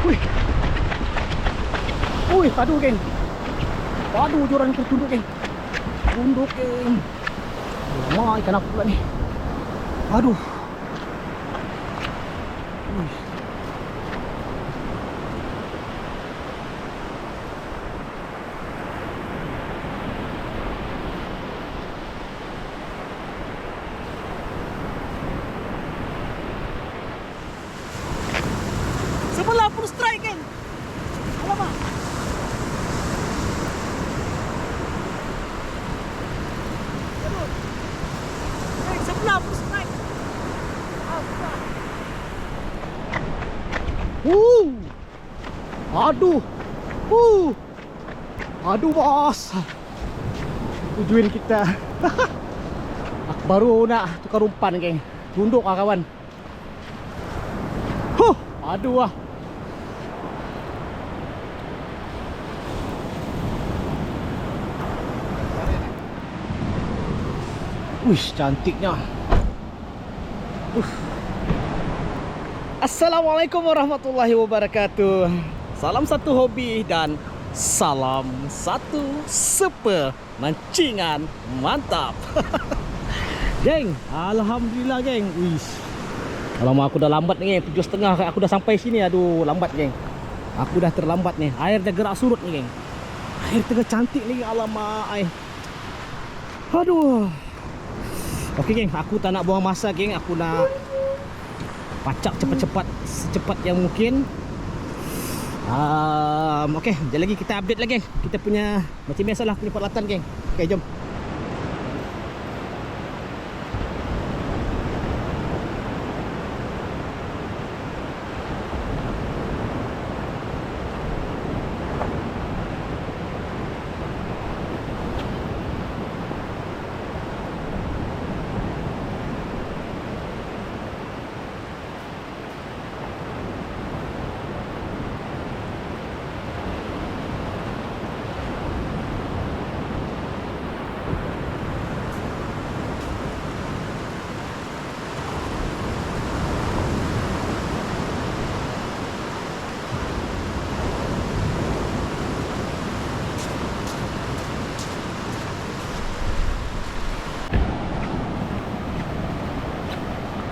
Wih. Wih, padu geng. Padu joran tertunduk geng. Tunduk geng. Lama ikan aku pula ni. Aduh. Wih. Sebelah full strike geng. Alamak. Aduh. Geng, sebelah full strike. Aduh. Aduh bos. Tujuin kita. Aku baru nak tukar umpan geng. Tunduk lah kawan. Aduh lah. Wih, cantiknya. Assalamualaikum warahmatullahi wabarakatuh. Salam satu hobi dan salam satu super mancingan mantap. Geng, alhamdulillah geng. Wih. Alamak, aku dah lambat ni geng. 7.30 aku dah sampai sini. Aduh, lambat geng. Aku dah terlambat ni. Air dah gerak surut ni geng. Air tengah cantik ni. Alamak air. Aduh. Okey geng, aku tak nak buang masa geng. Aku nak pacak cepat-cepat, secepat yang mungkin. Okey, sekejap lagi kita update lagi geng. Kita punya macam biasalah punya peralatan geng. Okey, jom.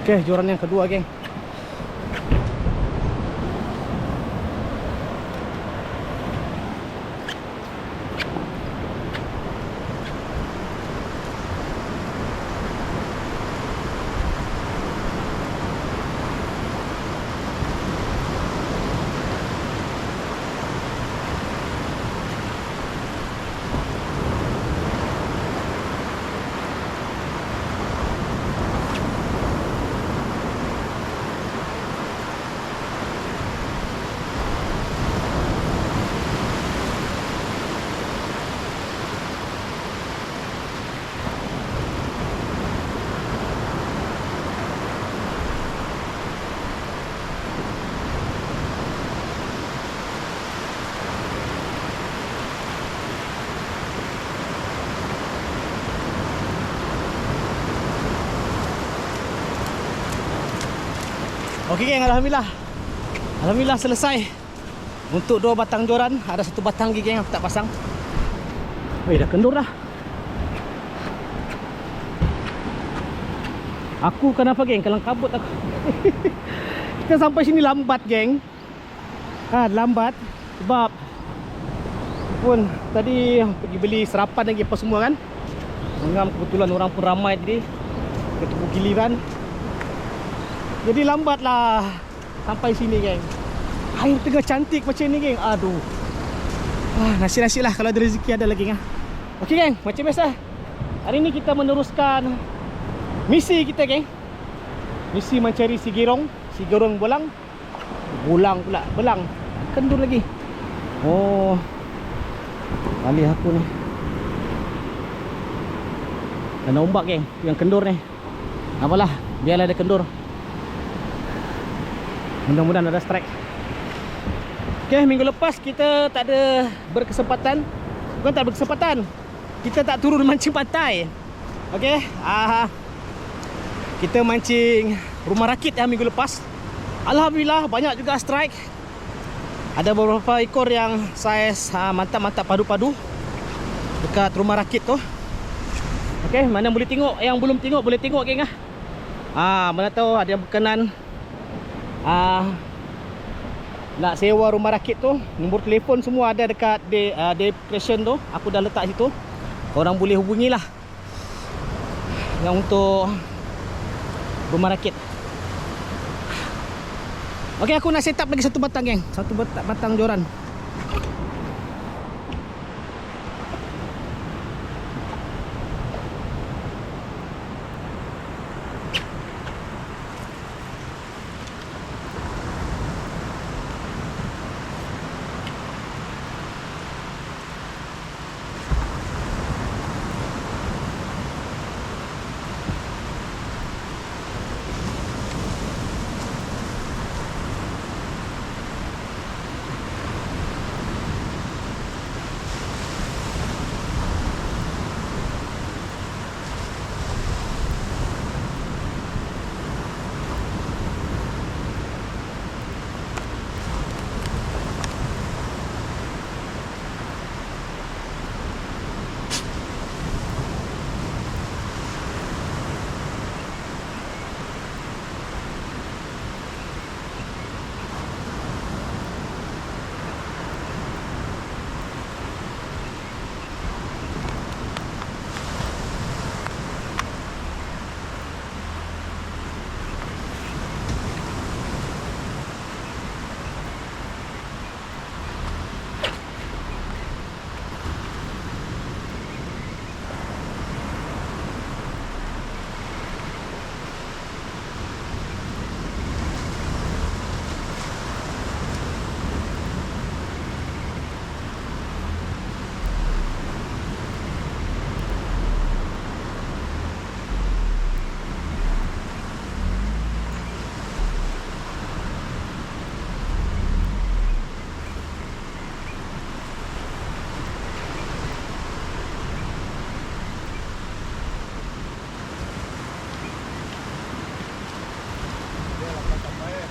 Okey, joran yang kedua geng. Okey geng, alhamdulillah. Alhamdulillah selesai. Untuk 2 batang joran, ada 1 batang lagi geng aku tak pasang. Weh, dah kendur dah. Aku kenapa geng? Kelang kabut aku. Kita sampai sini lambat geng. Lambat sebab pun tadi pergi beli serapan lagi apa semua kan. Mengam kebetulan orang pun ramai tadi. Ketemu giliran. Jadi lambat lah sampai sini geng. Air tengah cantik macam ni geng. Aduh. Nasib-nasib lah kalau ada rezeki ada lagi geng. Okey geng, macam biasa. Hari ni kita meneruskan misi kita geng. Misi mencari si gerong belang. Belang pula, belang. Kendur lagi. Oh. Alih aku ni. Kena ombak geng, yang kendur ni. Apalah, biarlah ada kendur. Mudah-mudahan ada strike. Okay, minggu lepas kita tak ada berkesempatan. Bukan tak berkesempatan, kita tak turun mancing pantai. Okay, kita mancing rumah rakit minggu lepas. Alhamdulillah banyak juga strike. Ada beberapa ekor yang saiz mantap-mantap padu-padu dekat rumah rakit tu. Okey, mana boleh tengok, yang belum tengok boleh tengok geng mana tahu ada yang berkenan nak sewa rumah rakit tu. Nombor telefon semua ada dekat description tu. Aku dah letak situ. Korang boleh hubungilah yang untuk rumah rakit. Okey, aku nak set up lagi satu batang geng. Satu batang joran.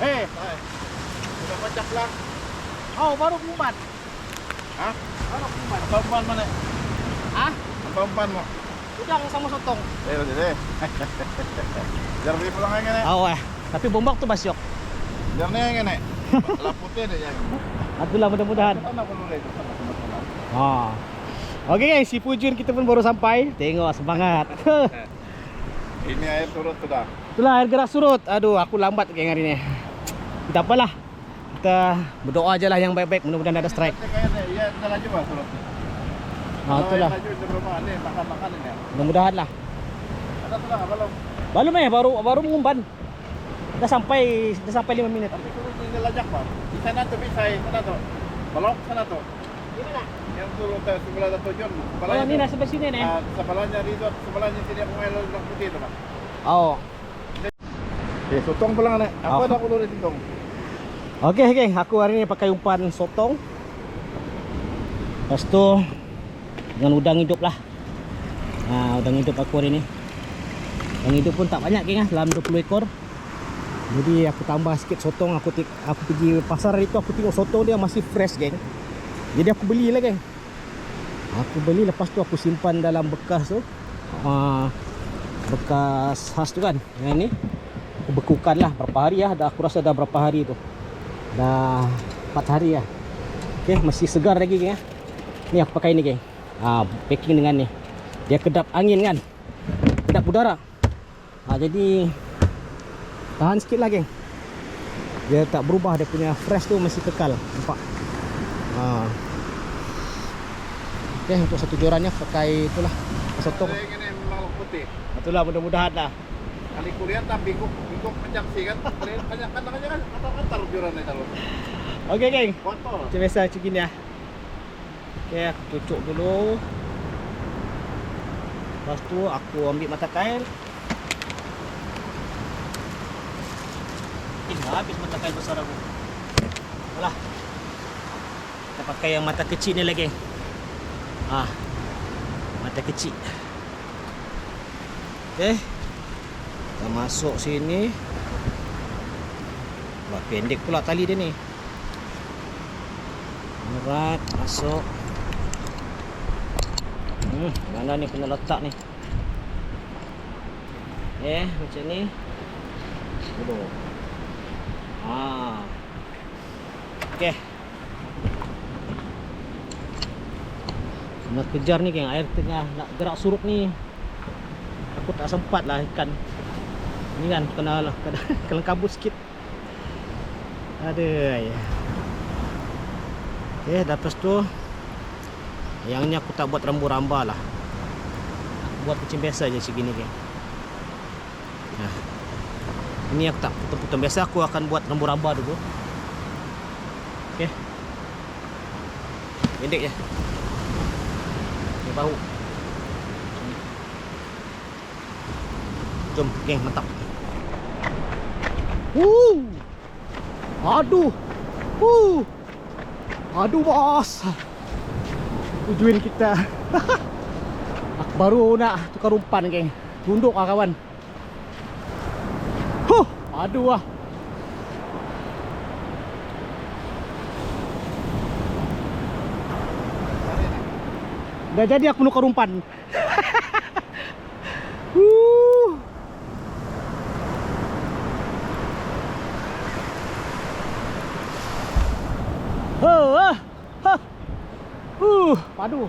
Sudah pecah lah. Oh, baru umpan. Hah? Baru umpan. Apa umpan mana? Hah? Apa umpan mo? Udang sama sotong. Udah deh. Jangan beli pulang aja nih. Oh, tapi bombak tu basyok. Jangan aja nih. Laputnya deh ya. Itulah mudah-mudahan. Tanah perlu deh sama-sama. Okey guys, si Pujun kita pun baru sampai. Tengok semangat. Ini air turut sudah. Itulah air gerak surut. Aduh, aku lambat geng hari ni. Tak apalah. Kita berdoa aje lah yang baik-baik, mudah-mudahan ada strike. Iya, dah laju bah surut. Itulah. Laju sebelum ini makan-makan ini. Mudah-mudahan lah. Ada sudah belum? Belum baru mengumpan. Dah sampai 5 minit. Tapi surut ini lajak bah. Di sana tuh bisa, sana tuh. Balok sana tuh. Di mana? Yang turun ke sebelah Dato' John. Oh, ini dah sebelah sini nih. Sebelahnya resort, sebelahnya sini pemain orang putih itu pak. Oh. Sotong pulang nih. Apa dah kulo di sotong? Okey geng, aku hari ni pakai umpan sotong. Lepas tu dengan udang hidup lah. Udang hidup aku hari ni. Udang hidup pun tak banyak geng dalam 20 ekor. Jadi aku tambah sikit sotong. Aku pergi pasar hari tu, aku tengok sotong dia masih fresh geng. Jadi aku belilah geng. Aku beli, lepas tu aku simpan dalam bekas tu. Bekas khas tu kan. Yang ni aku bekukan lah berapa hari ya. Aku rasa dah berapa hari tu. Dah 4 hari lah. Okey, masih segar lagi geng. Ni aku pakai ni geng. Packing dengan ni. Dia kedap angin kan. Kedap udara. Jadi tahan sikit lah geng. Dia tak berubah, dia punya fresh tu masih kekal. Nampak? Okey, untuk satu jorannya pakai itulah sotong. Ini memang putih. Itulah, mudah-mudahan lah. Kali Korea tak bingkuk pencak sih kan. Banyak kan antar jurannya kalau. Okey geng. Kotor. Macam biasa macam gini lah. Okey, aku cucuk dulu. Lepas tu aku ambil mata kail. Dah habis mata kail besar aku. Alah. Kita pakai yang mata kecil ni lagi. Mata kecil. Okey. Kita masuk sini. Wah, pendek pula tali dia ni. Alright, masuk. Mana ni kena letak ni. Macam ni. Aduh. Okey. Nak kejar ni geng, air tengah nak gerak surut ni. Aku tak sempat lah ikan. Ni kan kena kelengkabut sikit. Aduh. Okey, lepas tu yang ni aku tak buat ramba-ramba lah. Buat macam biasa je segini geng. Nah. Ini aku tak potong-potong. Biasa aku akan buat ramba-ramba dulu. Okey. Pendek je. Ni bahu. Jom geng, mantap. Aduh. Aduh bos. Tujuan kita. Aku baru nak tukar umpan geng. Tunduk lah kawan. Aduh ah. Dah jadi aku menukar umpan. Padu.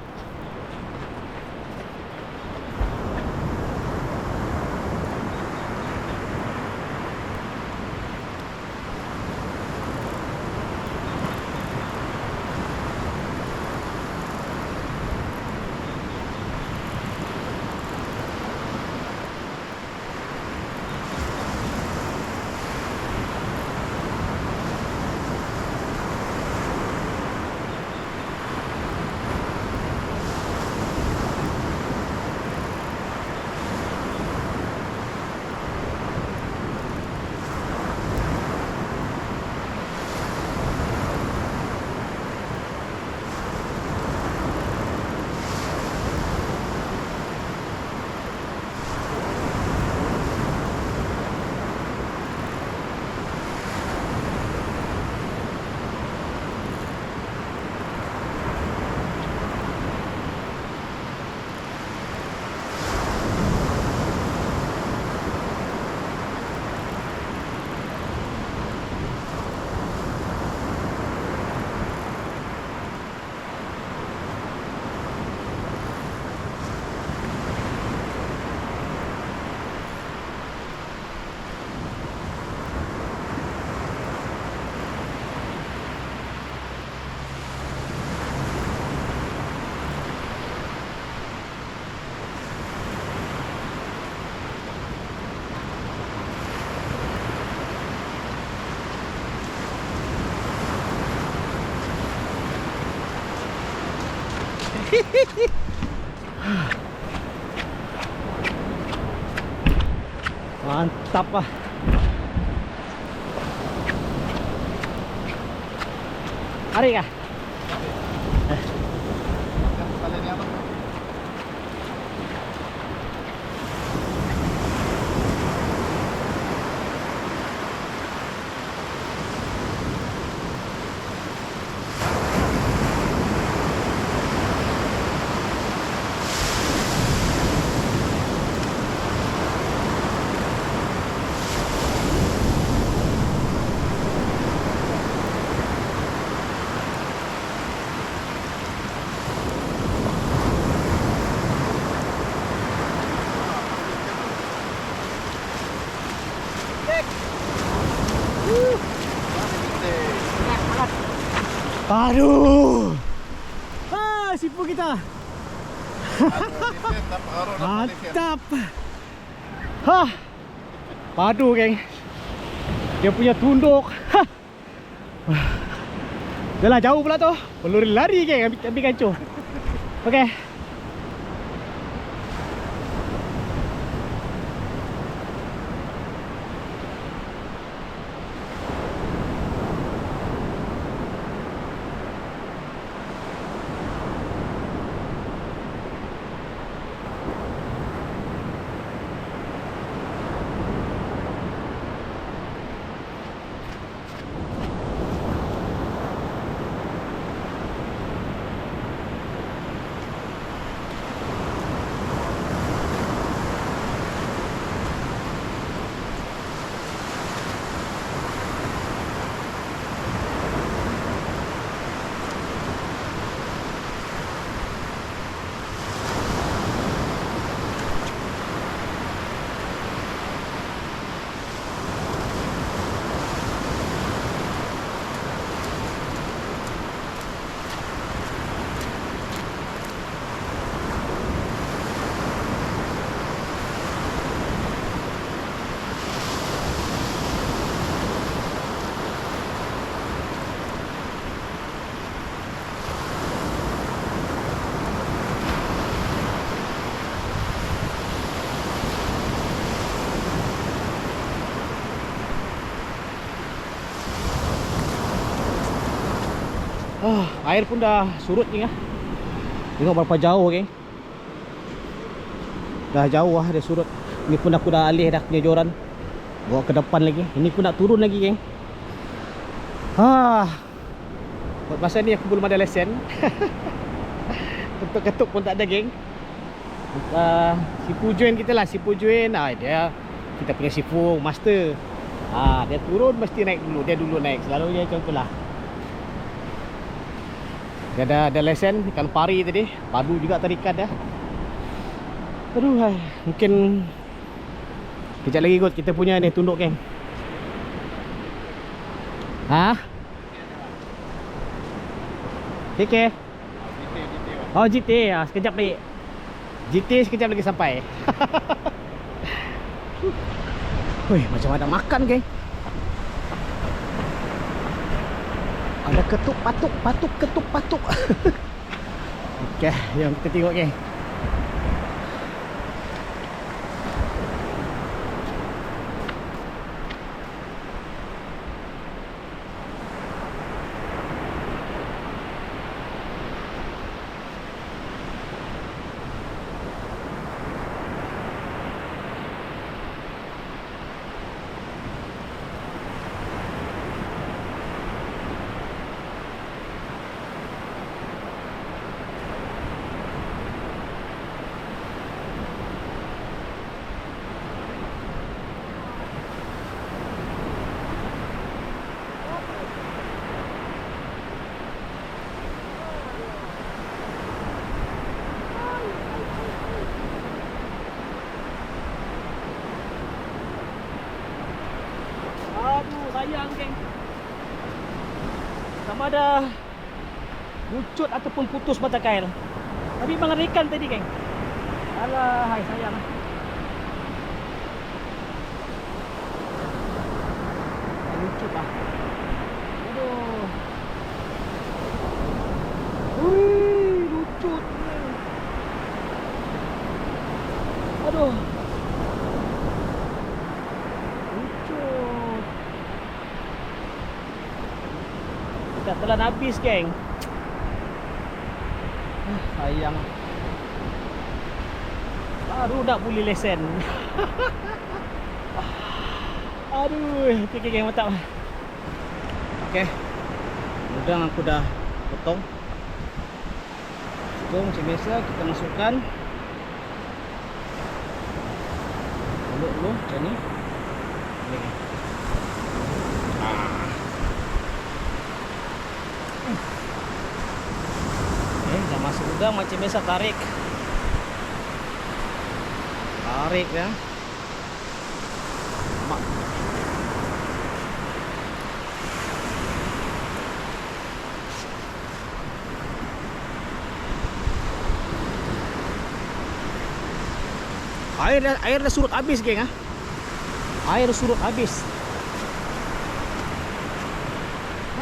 Mantap lah. Hari kah? Aduh. Sipu kita. Mantap. Padu geng. Dia punya tunduk. Dah lah jauh pula tu. Perlu lari geng ambil kancur. Okey. Air pun dah surut ni lah. Tengok berapa jauh geng. Dah jauh lah dia surut. Ni pun aku dah alih dah punya joran, bawa ke depan lagi. Ini pun nak turun lagi geng. Buat masa ni aku belum ada lesen. Ketuk-ketuk pun tak ada geng. Si Pujuan kita lah, si Pujuan dia kita punya sifu master. Dia turun mesti naik dulu. Dia dulu naik. Selalunya macam tu lah. Dia ada lesen ikan pari tadi. Padu juga tarikan dah. Aduh, mungkin kejap lagi kot kita punya ni tunduk geng. KK. Oh GT ya, sekejap lagi. GT sekejap lagi sampai. Wih, macam ada makan geng. Ada ketuk patuk, patuk ketuk patuk. Okey, jom kita tengok geng. Sayang geng, sama ada lucut ataupun putus mata kail. Tapi mengerikan tadi geng. Alah, hai sayang. Lucut lah. Aduh. Wih, lucut. Aduh. Dah telan habis geng. Sayang. Baru nak beli lesen. Aduh, okey geng, mantap. Okey. Udang aku dah potong. So, macam biasa kita masukkan dulu macam ni. Ni. Dah masuk udang macam biasa, tarik ya. Air dah surut habis geng. Air surut habis.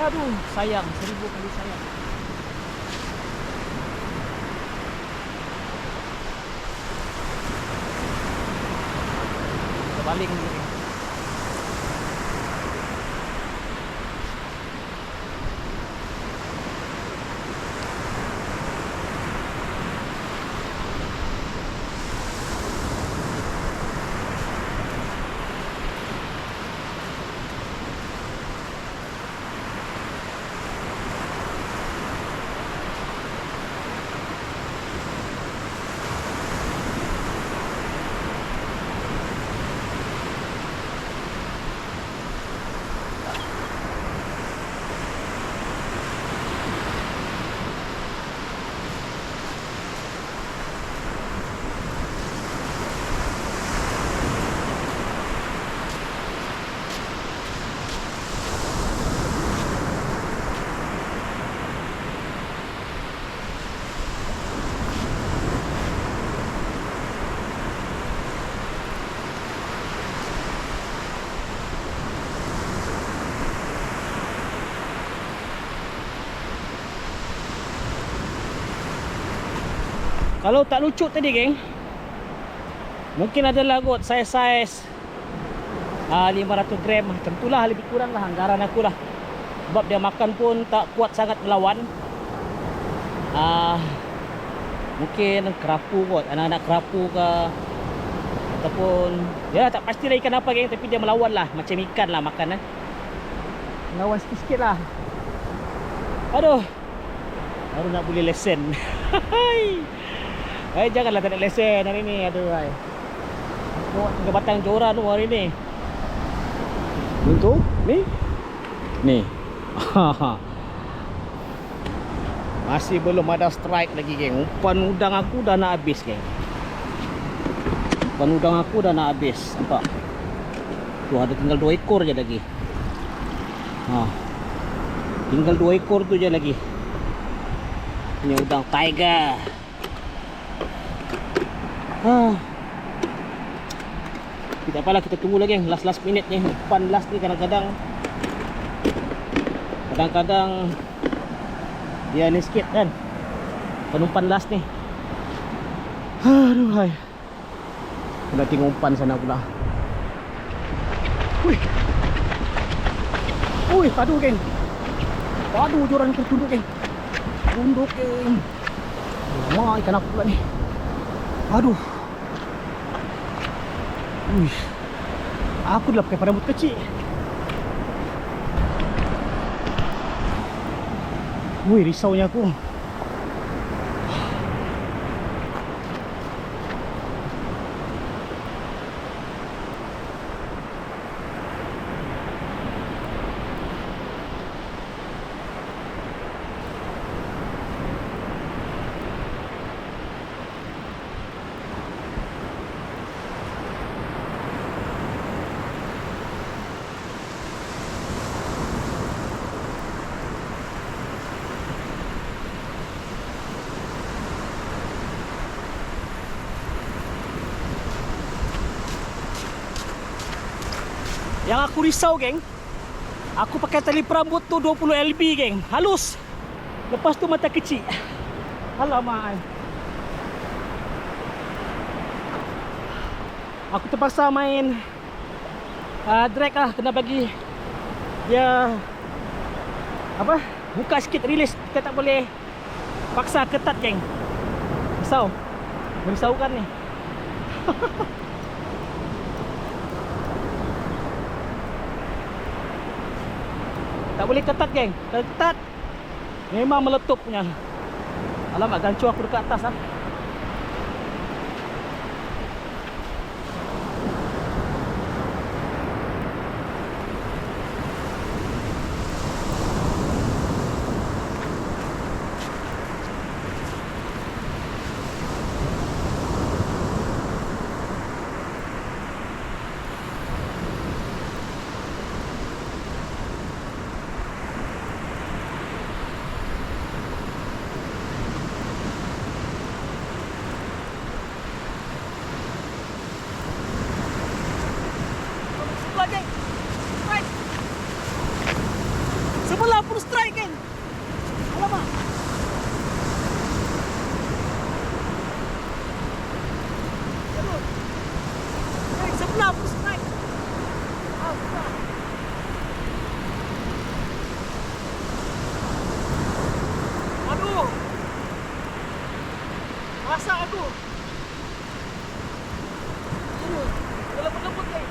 Aduh, sayang, 1000 kali sayang. Balik ni. Kalau tak lucut tadi geng, mungkin adalah kot saiz 500 gram. Tentulah lebih kurang lah anggaran aku lah. Sebab dia makan pun tak kuat sangat melawan. Mungkin kerapu kot, anak-anak kerapu ke, ataupun ya tak pasti lah ikan apa geng, tapi dia melawan lah, macam ikan lah makan melawan sikit-sikit lah. Aduh, baru nak boleh lesen. Janganlah tak nak lesen hari ni. Aduh, bawa 3 batang joran tu hari ni. Untuk ni masih belum ada strike lagi geng. Umpan udang aku dah nak habis geng. Umpan udang aku dah nak habis. Nampak? Tu ada tinggal 2 ekor je lagi. Tinggal 2 ekor tu je lagi. Ini udang tiger. Tak apalah, kita tunggu lagi last minute ni. Umpan last ni kadang-kadang dia ni sikit kan, umpan last ni. Aduh hai, kena tengok umpan sana pula. Ui, padu geng. Padu joran ikan tunduk geng. Tunduk geng. Lama ikan apa pula ni. Aduh. Aku dah pakai parambut kecil. Risaunya aku. Yang aku risau geng, aku pakai tali perambut tu 20 LB geng, halus. Lepas tu mata kecil. Alamak. Aku terpaksa main drag lah, kena bagi dia apa, buka sikit, release. Kita tak boleh paksa ketat geng. Merisaukan ni. Tak boleh ketat geng. Kalau ketat memang meletup punya. Alamak, gancu aku dekat atas lah. Sebelah pun strike kan. Alamak. Aduh. Sebelah pun strike. Aduh. Rasa aku. Aduh. Lembut-lembut kan.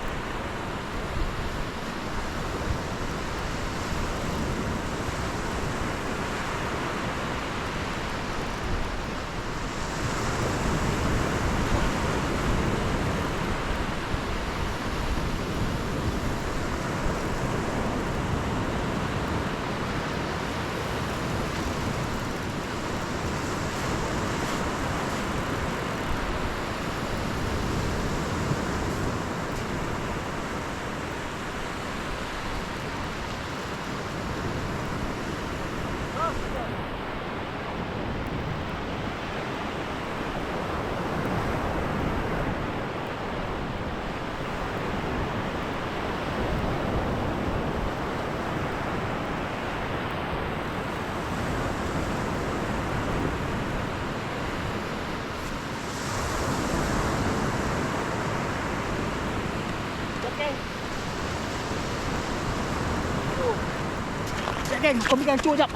geng. Kau ambil hancur jap.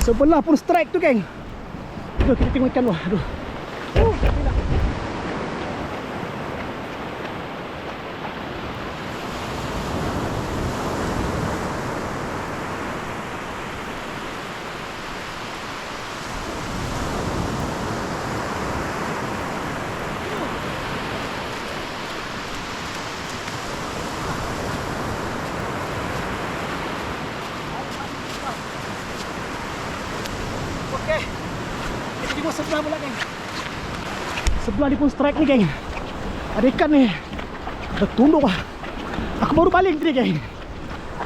Sebelah pun strike tu geng. Aduh, kita tengok ikan tu. Aduh. Okey. Kita tengok sebelah pula geng. Sebelah ni pun strike ni geng. Ada ikan ni. Bertunduk lah. Aku baru baling tadi geng.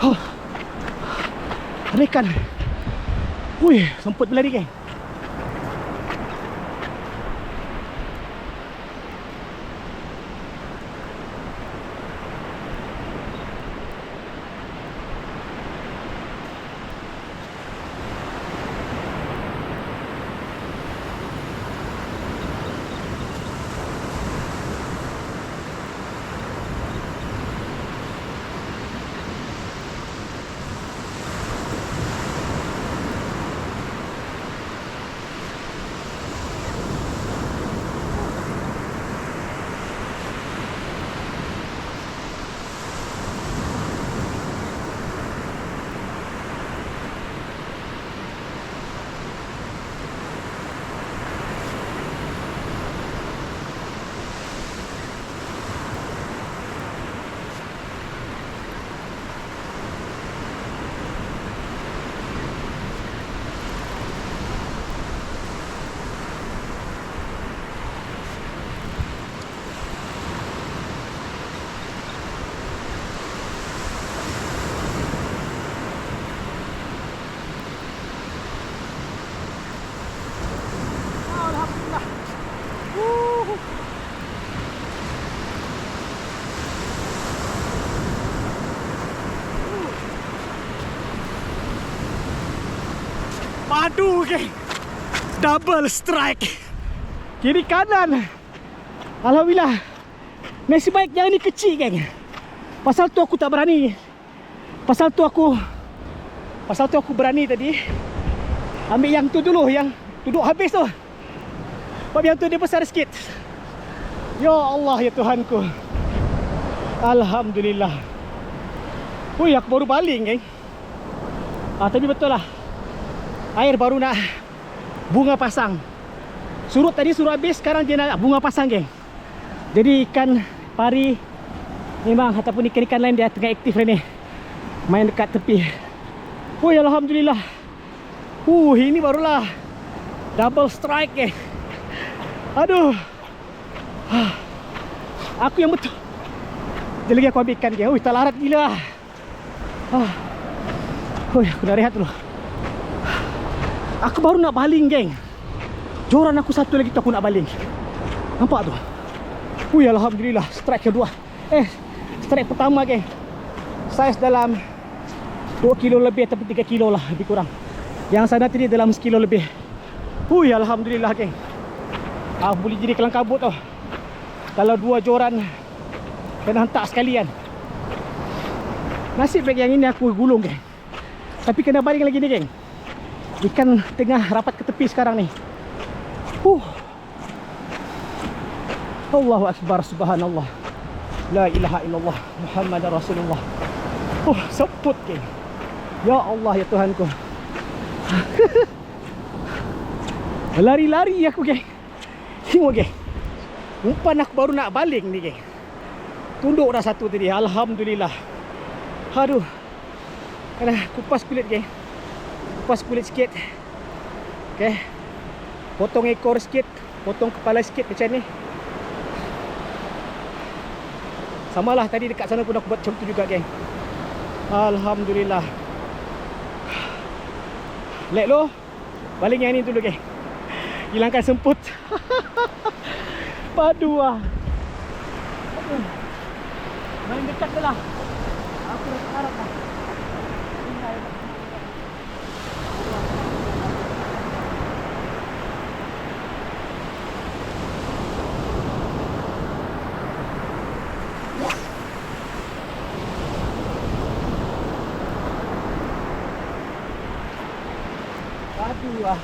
Oh. Ada ikan. Wih, semput berlari geng. Padu geng. Double strike. Kiri kanan. Alhamdulillah. Nasib baik yang ni kecil geng. Pasal tu aku tak berani. Pasal tu aku berani tadi ambil yang tu dulu, yang duduk habis tu. Sebab yang tu dia besar sikit. Ya Allah, ya Tuhanku. Alhamdulillah. Ui, aku baru baling geng. Tapi betul lah, air baru nak bunga pasang. Surut tadi surut habis, sekarang dia nak bunga pasang geng. Jadi ikan pari memang, ataupun ikan-ikan lain dia tengah aktif ni, main dekat tepi. Ui, Alhamdulillah. Ini barulah double strike geng. Aduh, aku yang betul. Sekejap lagi aku ambil ikan geng. Tak larat gila. Aku nak rehat dulu. Aku baru nak baling geng. Joran aku satu lagi tu aku nak baling. Nampak tu? Alhamdulillah, strike kedua. Strike pertama geng. Saiz dalam 2 kilo lebih atau 3 kilo lah, lebih kurang. Yang sana tadi dalam 1 kilo lebih. Alhamdulillah geng. Boleh jadi kelang kabut tau. Kalau 2 joran kena hentak sekalian. Nasib baik yang ini aku gulung geng. Tapi kena baling lagi ni geng. Ikan tengah rapat ke tepi sekarang ni. Allahu Akbar, subhanallah. La ilaha illallah Muhammad Rasulullah. Seput geng. Ya Allah, ya Tuhanku. Lari-lari aku geng. Tengok geng. Umpan aku baru nak baling ni geng. Tunduk dah satu tadi. Alhamdulillah. Aduh. Kena kupas kulit geng. Kupas kulit sikit. Okay. Potong ekor sikit, potong kepala sikit macam ni. Samalah tadi dekat sana pun aku buat macam tu juga geng. Alhamdulillah. Let low. Balik yang ni dulu geng. Hilangkan semput. Padu lah. Main dekat je lah. Aku dah harap lah. Padu lah.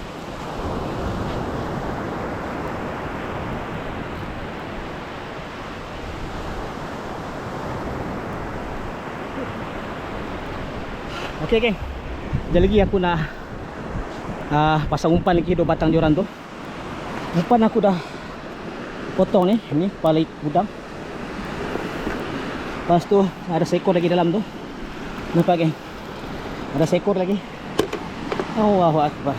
Okey geng. Sekejap lagi aku nak pasang umpan lagi 2 batang joran tu. Umpan aku dah potong ni. Ni kepala udang. Lepas tu ada seekor lagi dalam tu. Nampak geng? Ada seekor lagi. Allahu Akbar.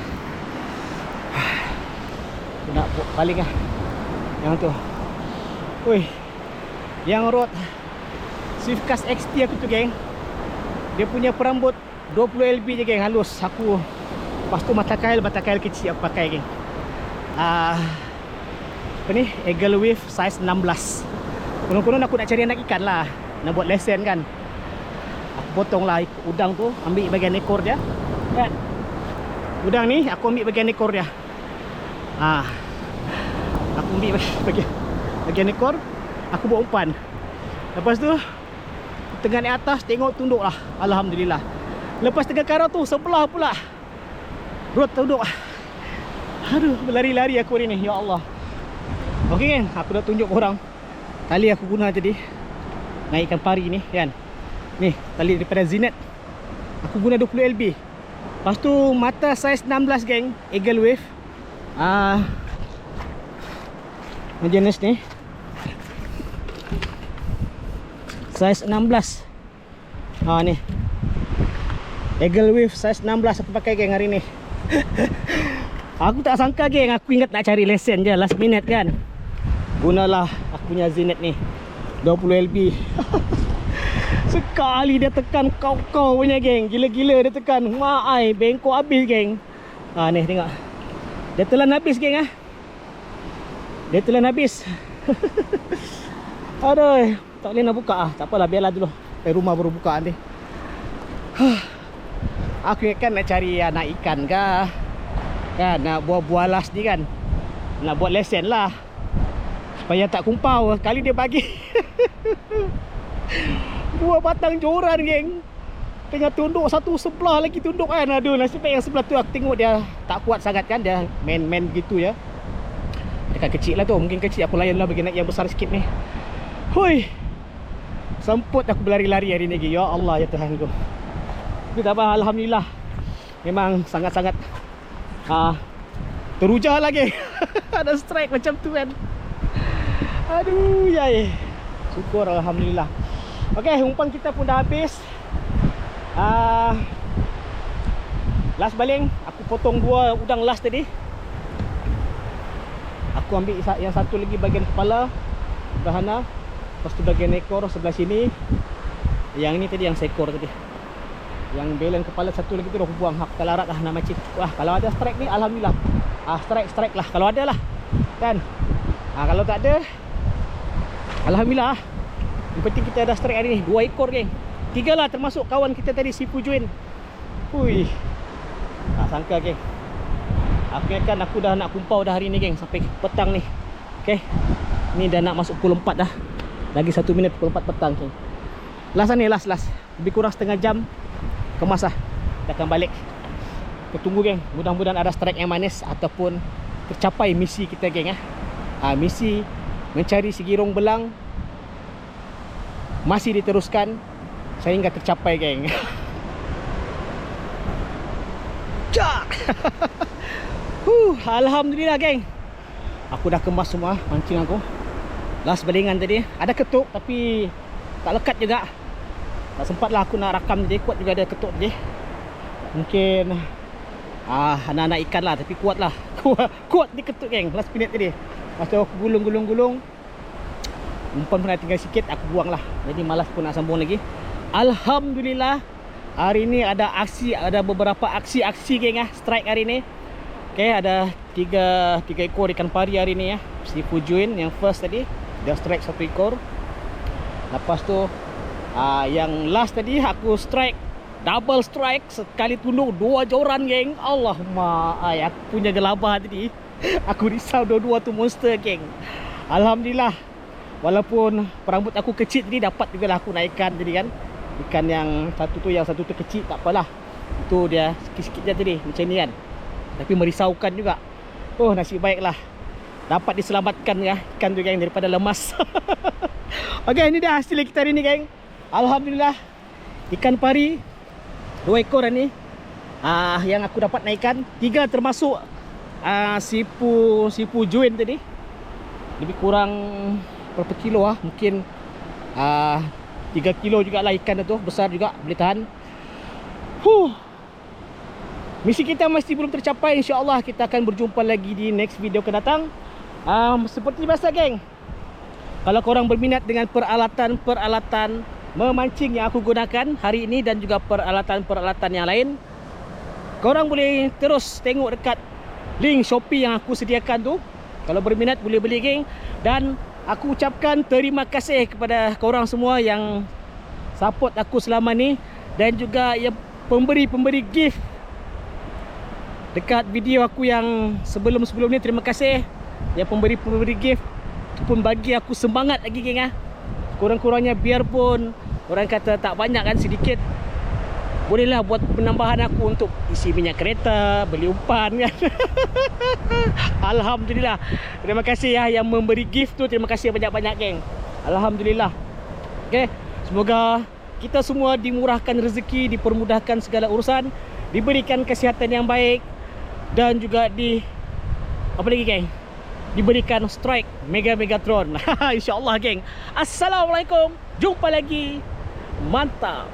Aku nak paling lah yang tu. Ui, yang rod Swiftcast XT aku tu geng. Dia punya perambut 20 LB je geng, halus. Aku lepas tu mata kail kecil aku pakai geng. Apa ni? Eagle Wave size 16. Konon-konon aku nak cari anak ikan lah, nak buat lesen kan. Aku potong lah udang tu, ambil bagian ekor dia kan. Udang ni aku ambil bagian ekor dia. Aku ambil bagian ekor, aku buat umpan. Lepas tu tengah naik atas, tengok tunduk lah. Alhamdulillah. Lepas tengah karau tu sebelah pula rod tunduk. Aduh, berlari-lari aku hari ni, ya Allah. Okey kan, aku dah tunjuk korang tali aku guna tadi naikkan pari ni kan. Ni tali daripada Zinet. Aku guna 20 LB. Lepas tu mata saiz 16 geng, Eagle Wave. Jenis ni saiz 16. Ni Eagle Wave saiz 16 aku pakai geng hari ni. Aku tak sangka geng, aku ingat nak cari lesen je last minute kan. Gunalah aku punya Zinet ni 20 LB. Sekali dia tekan kau-kau punya geng. Gila-gila dia tekan. Maai bengkok habis geng. Ni tengok. Dia telan habis geng Dia telan habis. Aduh, tak boleh nak buka tak apalah, biarlah dulu. Rumah baru buka nanti. Aku ingatkan nak cari anak ikan kah, kan, nak buah-buah las ni kan. Nak buat lesen lah supaya tak kumpau. Kali dia bagi 2 batang joran geng. Tengah tunduk satu sebelah lagi tunduk kan. Aduh, nasib baik yang sebelah tu aku tengok dia tak kuat sangat kan. Dia main gitu ya. Dekat kecil lah tu. Mungkin kecil aku layan lah bagian yang besar sikit ni. Hui, semput aku berlari-lari hari ni. Ya Allah ya Tuhan ku. Tapi tak apa, Alhamdulillah. Memang sangat-sangat teruja lagi. Ada strike macam tu kan. Aduh yai. Syukur Alhamdulillah. Okey, umpan kita pun dah habis. Last baling aku potong 2 udang last tadi. Aku ambil yang satu lagi bagian kepala Bahana. Lepas tu bagian ekor sebelah sini. Yang ini tadi yang seekor tadi. Yang belen kepala satu lagi tu dah aku buang. Aku tak larat lah nak macam. Wah, kalau ada strike ni Alhamdulillah. Strike lah kalau ada lah kan. Kalau tak ada Alhamdulillah. Yang penting kita ada strike hari ni. 2 ekor geng. 3 lah termasuk kawan kita tadi si Pujuin. Hui, tak sangka geng. Aku ingatkan aku dah nak kumpau dah hari ni geng. Sampai petang ni. Okay, ni dah nak masuk pukul 4 dah. Lagi 1 minit pukul 4 petang geng. Last ni, last lebih kurang setengah jam kemas lah. Kita akan balik. Kita tunggu geng. Mudah-mudahan ada strike yang manis ataupun tercapai misi kita geng. Misi mencari si girong belang masih diteruskan sehingga tercapai geng. Alhamdulillah geng. Aku dah kemas semua mancing aku. Last balingan tadi ada ketuk tapi tak lekat juga. Tak sempat lah aku nak rakam tadi. Kuat juga ada ketuk tadi. Mungkin anak-anak ikan lah, tapi kuat lah. Kuat di ketuk geng. Last minute tadi. Lepas tu aku gulung. Umpan pun tinggal sikit, aku buang lah. Jadi malas pun nak sambung lagi. Alhamdulillah hari ni ada aksi, ada beberapa aksi geng strike hari ni. Okay, ada tiga ekor ikan pari hari ni ya. Sipu Juin yang first tadi, dia strike 1 ekor. Lepas tu yang last tadi aku strike double strike, sekali tunduk 2 joran geng. Allahumma, aku punya gelabah tadi. Aku risau dua-dua tu monster geng. Alhamdulillah, walaupun perambut aku kecil tadi, dapat juga lah aku naikkan tadi kan. Ikan yang satu tu kecil, tak apalah. Itu dia sikit-sikit je tadi, macam ni kan. Tapi merisaukan juga. Oh, nasib baiklah dapat diselamatkan ya ikan tu geng, daripada lemas. Okay, ini dah hasil kita hari ni geng. Alhamdulillah, ikan pari 2 ekor ni yang aku dapat naikkan. 3 termasuk sipu Juin tadi. Lebih kurang berapa kilo mungkin 3 kilo jugalah ikan tu. Besar juga, boleh tahan. Misi kita masih belum tercapai. InsyaAllah kita akan berjumpa lagi di next video akan datang. Seperti biasa geng, kalau korang berminat dengan peralatan memancing yang aku gunakan hari ini dan juga peralatan yang lain, korang boleh terus tengok dekat link Shopee yang aku sediakan tu. Kalau berminat boleh beli geng. Dan aku ucapkan terima kasih kepada korang semua yang support aku selama ni, dan juga yang pemberi gift dekat video aku yang sebelum ni. Terima kasih yang pemberi gift. Itu pun bagi aku semangat lagi geng. Kurang-kurangnya biarpun orang kata tak banyak kan, sedikit, bolehlah buat penambahan aku untuk isi minyak kereta, beli umpan kan. Alhamdulillah. Terima kasih ya yang memberi gift tu. Terima kasih banyak-banyak geng. Alhamdulillah. Okay, semoga kita semua dimurahkan rezeki, dipermudahkan segala urusan, diberikan kesihatan yang baik, dan juga apa lagi geng, diberikan strike Megatron. InsyaAllah geng. Assalamualaikum, jumpa lagi. Mantap.